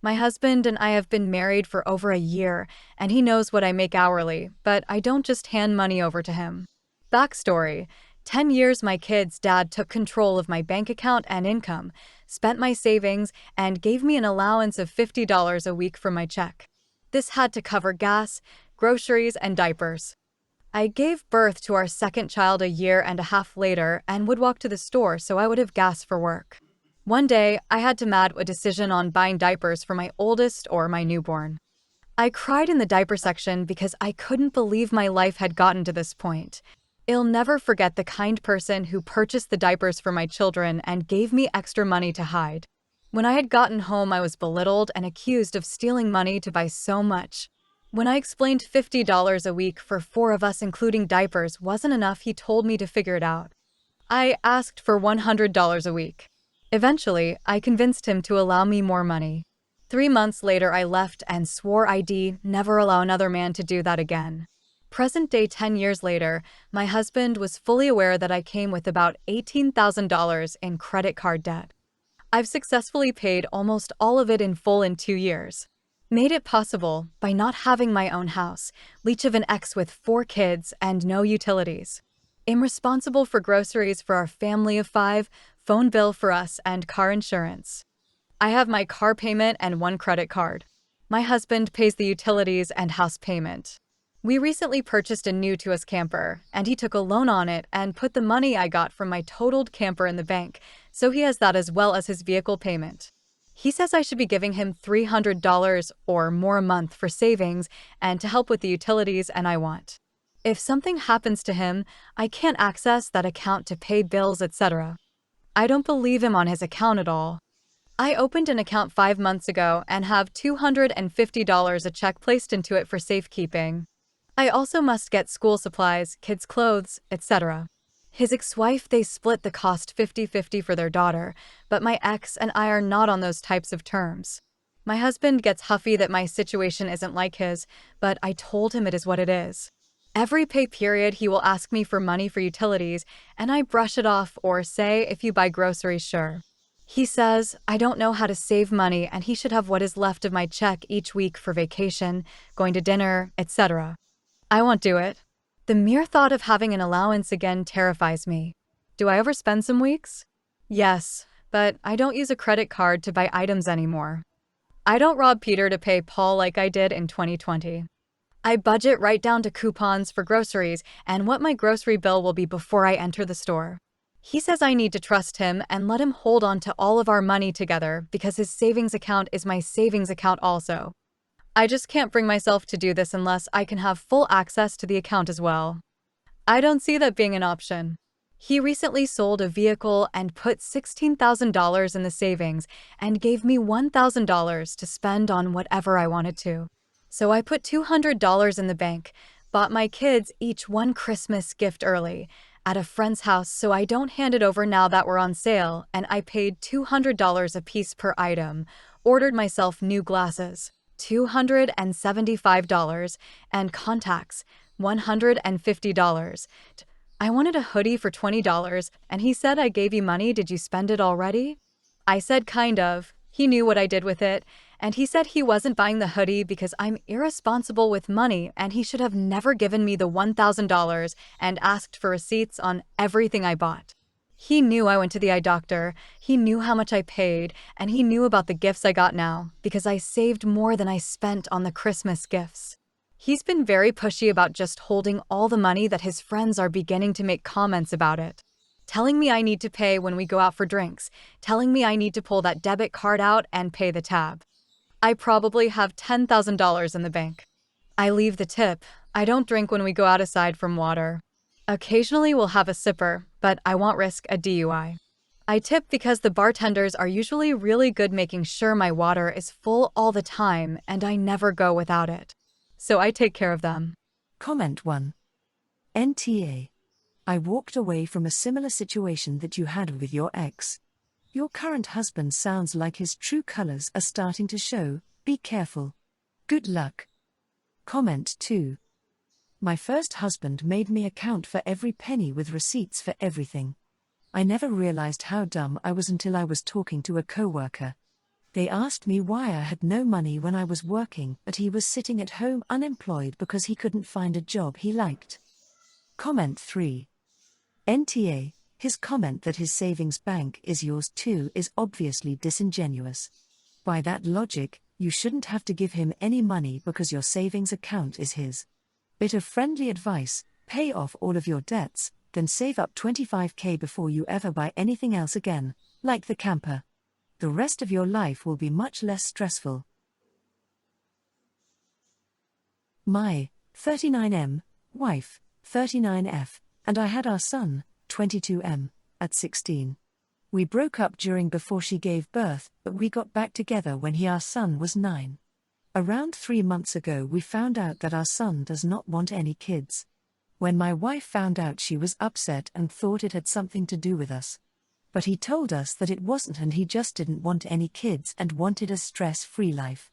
My husband and I have been married for over a year, and he knows what I make hourly, but I don't just hand money over to him. Backstory: 10 years my kid's dad took control of my bank account and income, spent my savings, and gave me an allowance of $50 a week from my check. This had to cover gas, groceries, and diapers. I gave birth to our second child a year and a half later and would walk to the store so I would have gas for work. One day, I had to make a decision on buying diapers for my oldest or my newborn. I cried in the diaper section because I couldn't believe my life had gotten to this point. I'll never forget the kind person who purchased the diapers for my children and gave me extra money to hide. When I had gotten home, I was belittled and accused of stealing money to buy so much. When I explained $50 a week for four of us including diapers wasn't enough, he told me to figure it out. I asked for $100 a week. Eventually, I convinced him to allow me more money. 3 months later, I left and swore I'd never allow another man to do that again. Present day 10 years later, my husband was fully aware that I came with about $18,000 in credit card debt. I've successfully paid almost all of it in full in 2 years. Made it possible by not having my own house, leech of an ex with 4 kids and no utilities. I'm responsible for groceries for our family of 5, phone bill for us, and car insurance. I have my car payment and 1 credit card. My husband pays the utilities and house payment. We recently purchased a new to us camper, and he took a loan on it and put the money I got from my totaled camper in the bank, so he has that as well as his vehicle payment. He says I should be giving him $300 or more a month for savings and to help with the utilities, and I want. If something happens to him, I can't access that account to pay bills, etc. I don't believe him on his account at all. I opened an account 5 months ago and have $250 a check placed into it for safekeeping. I also must get school supplies, kids' clothes, etc. His ex-wife, they split the cost 50-50 for their daughter, but my ex and I are not on those types of terms. My husband gets huffy that my situation isn't like his, but I told him it is what it is. Every pay period he will ask me for money for utilities, and I brush it off or say, if you buy groceries, sure. He says I don't know how to save money and he should have what is left of my check each week for vacation, going to dinner, etc. I won't do it. The mere thought of having an allowance again terrifies me. Do I overspend some weeks? Yes, but I don't use a credit card to buy items anymore. I don't rob Peter to pay Paul like I did in 2020. I budget right down to coupons for groceries and what my grocery bill will be before I enter the store. He says I need to trust him and let him hold on to all of our money together because his savings account is my savings account also. I just can't bring myself to do this unless I can have full access to the account as well. I don't see that being an option. He recently sold a vehicle and put $16,000 in the savings and gave me $1,000 to spend on whatever I wanted to. So I put $200 in the bank, bought my kids each 1 Christmas gift early at a friend's house so I don't hand it over now that we're on sale, and I paid $200 a piece per item, ordered myself new glasses, $275, and contacts, $150. I wanted a hoodie for $20, and he said I gave you money, did you spend it already? I said kind of. He knew what I did with it, and he said he wasn't buying the hoodie because I'm irresponsible with money and he should have never given me the $1,000 and asked for receipts on everything I bought. He knew I went to the eye doctor, he knew how much I paid, and he knew about the gifts I got now because I saved more than I spent on the Christmas gifts. He's been very pushy about just holding all the money that his friends are beginning to make comments about it. Telling me I need to pay when we go out for drinks, telling me I need to pull that debit card out and pay the tab. I probably have $10,000 in the bank. I leave the tip. I don't drink when we go out aside from water. Occasionally we'll have a sipper, but I won't risk a DUI. I tip because the bartenders are usually really good making sure my water is full all the time and I never go without it. So I take care of them. Comment 1. NTA. I walked away from a similar situation that you had with your ex. Your current husband sounds like his true colors are starting to show, be careful. Good luck. Comment 2. My first husband made me account for every penny with receipts for everything. I never realized how dumb I was until I was talking to a coworker. They asked me why I had no money when I was working, but he was sitting at home unemployed because he couldn't find a job he liked. Comment 3. NTA, his comment that his savings bank is yours too is obviously disingenuous. By that logic, you shouldn't have to give him any money because your savings account is his. Bit of friendly advice: pay off all of your debts, then save up 25k before you ever buy anything else again, like the camper. The rest of your life will be much less stressful. My 39M wife, 39F, and I had our son, 22M, at 16. We broke up before she gave birth, but we got back together when our son was 9. Around 3 months ago we found out that our son does not want any kids. When my wife found out, she was upset and thought it had something to do with us. But he told us that it wasn't, and he just didn't want any kids and wanted a stress-free life.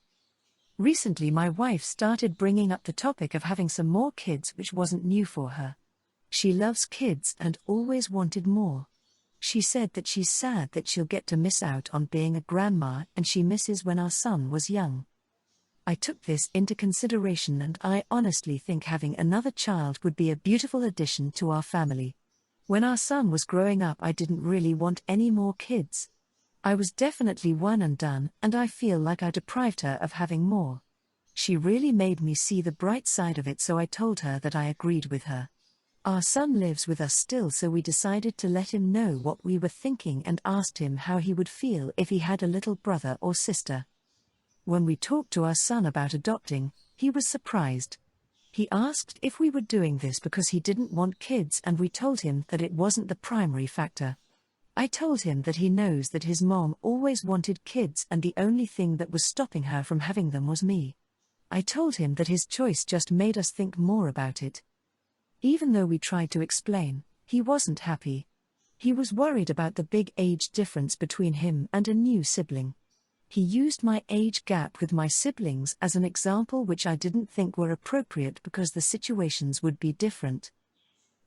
Recently my wife started bringing up the topic of having some more kids, which wasn't new for her. She loves kids and always wanted more. She said that she's sad that she'll get to miss out on being a grandma, and she misses when our son was young. I took this into consideration, and I honestly think having another child would be a beautiful addition to our family. When our son was growing up, I didn't really want any more kids. I was definitely one and done, and I feel like I deprived her of having more. She really made me see the bright side of it, so I told her that I agreed with her. Our son lives with us still, so we decided to let him know what we were thinking and asked him how he would feel if he had a little brother or sister. When we talked to our son about adopting, he was surprised. He asked if we were doing this because he didn't want kids, and we told him that it wasn't the primary factor. I told him that he knows that his mom always wanted kids, and the only thing that was stopping her from having them was me. I told him that his choice just made us think more about it. Even though we tried to explain, he wasn't happy. He was worried about the big age difference between him and a new sibling. He used my age gap with my siblings as an example, which I didn't think were appropriate because the situations would be different.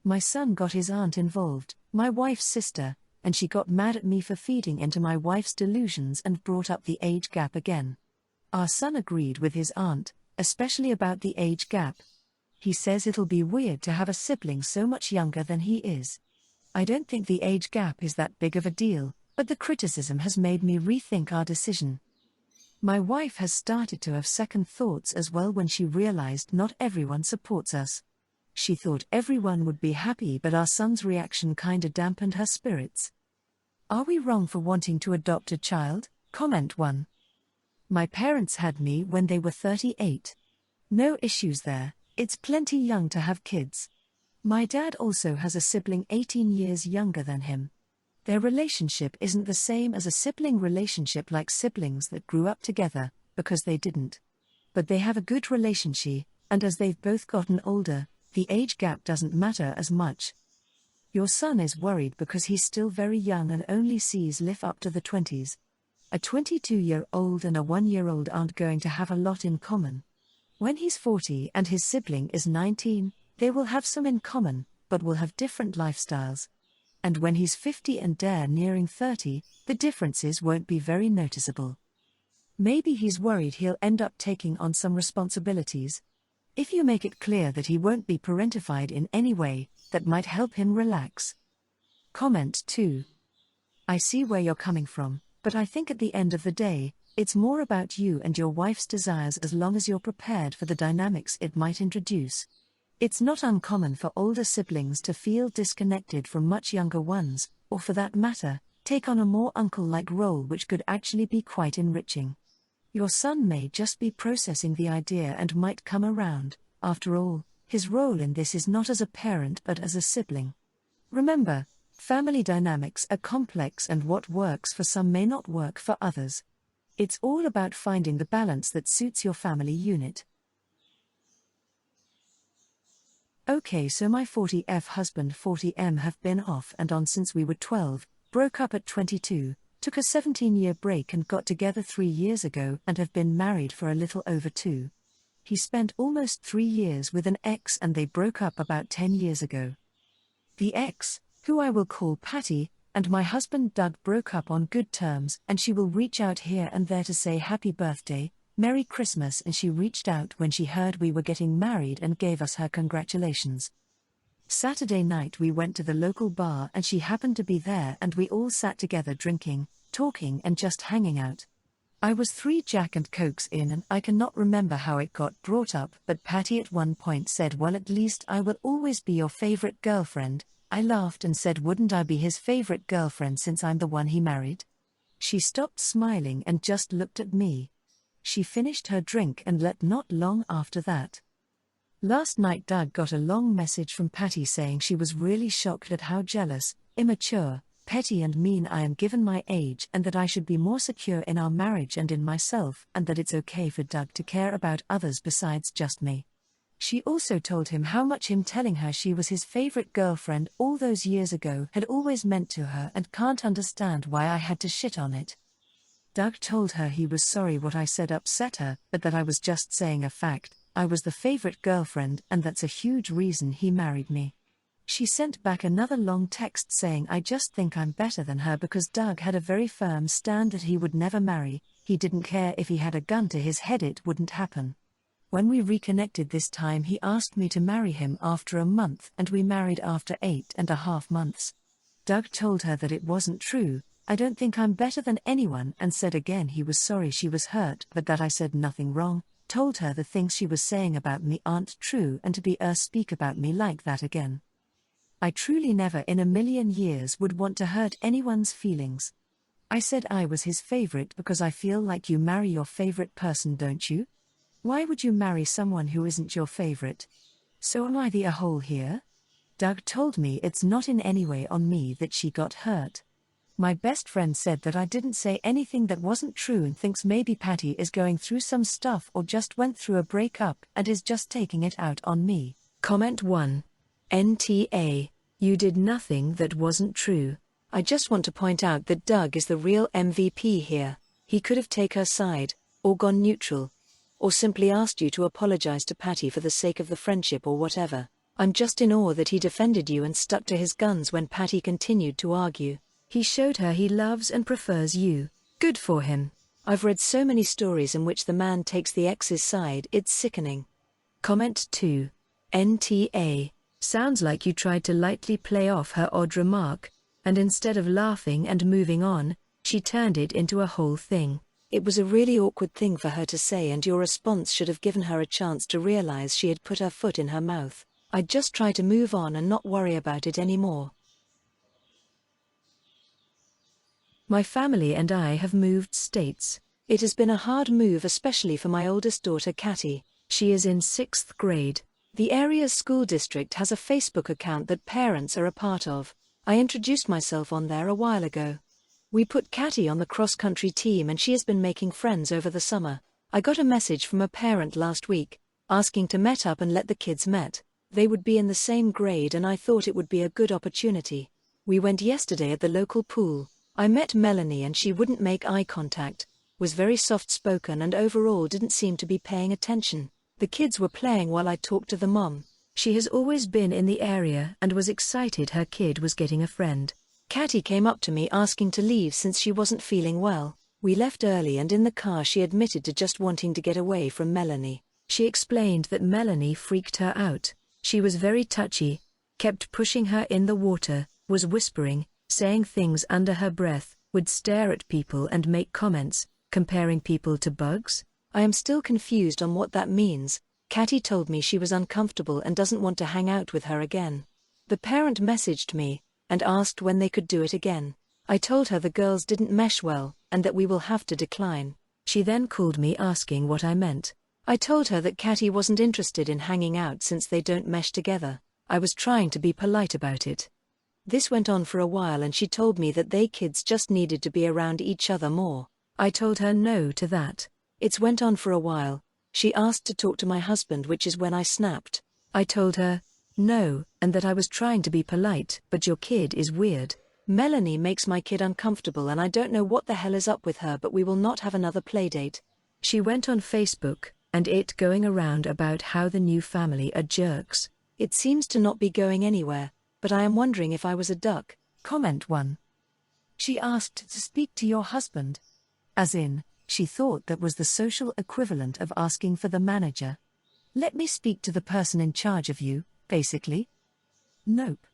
My son got his aunt involved, my wife's sister, and she got mad at me for feeding into my wife's delusions and brought up the age gap again. Our son agreed with his aunt, especially about the age gap. He says it'll be weird to have a sibling so much younger than he is. I don't think the age gap is that big of a deal, but the criticism has made me rethink our decision. My wife has started to have second thoughts as well when she realized not everyone supports us. She thought everyone would be happy, but our son's reaction kinda dampened her spirits. Are we wrong for wanting to adopt a child? Comment 1. My parents had me when they were 38. No issues there, it's plenty young to have kids. My dad also has a sibling 18 years younger than him. Their relationship isn't the same as a sibling relationship like siblings that grew up together, because they didn't. But they have a good relationship, and as they've both gotten older, the age gap doesn't matter as much. Your son is worried because he's still very young and only sees life up to the 20s. A 22-year-old and a 1-year-old aren't going to have a lot in common. When he's 40 and his sibling is 19, they will have some in common, but will have different lifestyles. And when he's 50 and they're nearing 30, the differences won't be very noticeable. Maybe he's worried he'll end up taking on some responsibilities. If you make it clear that he won't be parentified in any way, that might help him relax. Comment 2. I see where you're coming from, but I think at the end of the day, it's more about you and your wife's desires, as long as you're prepared for the dynamics it might introduce. It's not uncommon for older siblings to feel disconnected from much younger ones, or for that matter, take on a more uncle-like role, which could actually be quite enriching. Your son may just be processing the idea and might come around. After all, his role in this is not as a parent but as a sibling. Remember, family dynamics are complex, and what works for some may not work for others. It's all about finding the balance that suits your family unit. Okay, so my 40F husband 40M have been off and on since we were 12, broke up at 22, took a 17-year break and got together 3 years ago and have been married for a little over 2. He spent almost 3 years with an ex and they broke up about 10 years ago. The ex, who I will call Patty, and my husband Doug broke up on good terms, and she will reach out here and there to say happy birthday, Merry Christmas, and she reached out when she heard we were getting married and gave us her congratulations. Saturday night we went to the local bar and she happened to be there and we all sat together drinking, talking and just hanging out. I was 3 Jack and Cokes in and I cannot remember how it got brought up, but Patty at one point said, well, at least I will always be your favorite girlfriend. I laughed and said, wouldn't I be his favorite girlfriend since I'm the one he married? She stopped smiling and just looked at me. She finished her drink and left not long after that. Last night Doug got a long message from Patty saying she was really shocked at how jealous, immature, petty and mean I am given my age, and that I should be more secure in our marriage and in myself, and that it's okay for Doug to care about others besides just me. She also told him how much him telling her she was his favorite girlfriend all those years ago had always meant to her and can't understand why I had to shit on it. Doug told her he was sorry what I said upset her, but that I was just saying a fact. I was the favorite girlfriend and that's a huge reason he married me. She sent back another long text saying, I just think I'm better than her because Doug had a very firm stand that he would never marry, he didn't care if he had a gun to his head, it wouldn't happen. When we reconnected this time he asked me to marry him after a month and we married after 8.5 months. Doug told her that it wasn't true, I don't think I'm better than anyone, and said again he was sorry she was hurt but that I said nothing wrong, told her the things she was saying about me aren't true and to be speak about me like that again. I truly never in a million years would want to hurt anyone's feelings. I said I was his favorite because I feel like you marry your favorite person, don't you? Why would you marry someone who isn't your favorite? So am I the a-hole here? Doug told me it's not in any way on me that she got hurt. My best friend said that I didn't say anything that wasn't true and thinks maybe Patty is going through some stuff or just went through a breakup and is just taking it out on me. Comment 1. NTA. You did nothing that wasn't true. I just want to point out that Doug is the real MVP here. He could have taken her side, or gone neutral, or simply asked you to apologize to Patty for the sake of the friendship or whatever. I'm just in awe that he defended you and stuck to his guns when Patty continued to argue. He showed her he loves and prefers you. Good for him. I've read so many stories in which the man takes the ex's side, it's sickening. Comment 2. NTA. Sounds like you tried to lightly play off her odd remark, and instead of laughing and moving on, she turned it into a whole thing. It was a really awkward thing for her to say and your response should have given her a chance to realize she had put her foot in her mouth. I'd just try to move on and not worry about it anymore. My family and I have moved states. It has been a hard move, especially for my oldest daughter Catty. She is in 6th grade. The area's school district has a Facebook account that parents are a part of. I introduced myself on there a while ago. We put Catty on the cross-country team and she has been making friends over the summer. I got a message from a parent last week, asking to meet up and let the kids met. They would be in the same grade and I thought it would be a good opportunity. We went yesterday at the local pool. I met Melanie and she wouldn't make eye contact, was very soft-spoken and overall didn't seem to be paying attention. The kids were playing while I talked to the mom. She has always been in the area and was excited her kid was getting a friend. Catty came up to me asking to leave since she wasn't feeling well. We left early and in the car she admitted to just wanting to get away from Melanie. She explained that Melanie freaked her out. She was very touchy, kept pushing her in the water, was whispering, saying things under her breath, would stare at people and make comments, comparing people to bugs. I am still confused on what that means. Catty told me she was uncomfortable and doesn't want to hang out with her again. The parent messaged me and asked when they could do it again. I told her the girls didn't mesh well and that we will have to decline. She then called me asking what I meant. I told her that Catty wasn't interested in hanging out since they don't mesh together. I was trying to be polite about it. This went on for a while and she told me that they kids just needed to be around each other more. I told her no to that. It went on for a while. She asked to talk to my husband, which is when I snapped. I told her no, and that I was trying to be polite, but your kid is weird. Melanie makes my kid uncomfortable and I don't know what the hell is up with her, but we will not have another playdate. She went on Facebook, and it going around about how the new family are jerks. It seems to not be going anywhere, but I am wondering if I was a duck. Comment 1. She asked to speak to your husband. As in, she thought that was the social equivalent of asking for the manager. Let me speak to the person in charge of you, basically. Nope.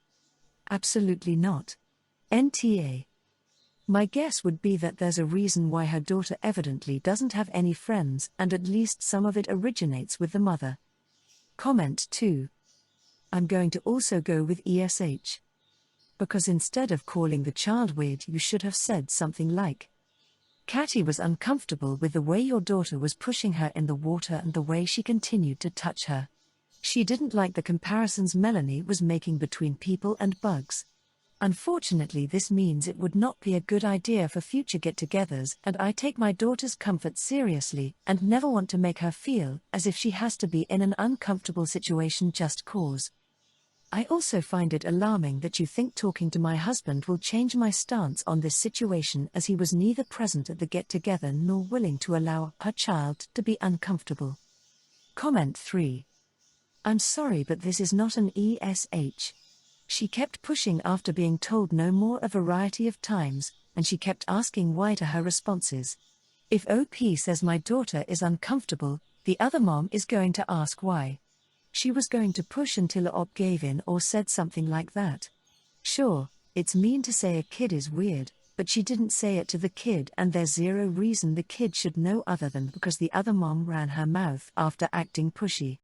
Absolutely not. NTA. My guess would be that there's a reason why her daughter evidently doesn't have any friends, and at least some of it originates with the mother. Comment 2. I'm going to also go with ESH. Because instead of calling the child weird, you should have said something like, Catty was uncomfortable with the way your daughter was pushing her in the water and the way she continued to touch her. She didn't like the comparisons Melanie was making between people and bugs. Unfortunately, this means it would not be a good idea for future get-togethers, and I take my daughter's comfort seriously and never want to make her feel as if she has to be in an uncomfortable situation just cause. I also find it alarming that you think talking to my husband will change my stance on this situation, as he was neither present at the get-together nor willing to allow her child to be uncomfortable. Comment 3. I'm sorry, but this is not an ESH. She kept pushing after being told no more a variety of times, and she kept asking why to her responses. If OP says my daughter is uncomfortable, the other mom is going to ask why. She was going to push until OP gave in or said something like that. Sure, it's mean to say a kid is weird, but she didn't say it to the kid, and there's zero reason the kid should know other than because the other mom ran her mouth after acting pushy.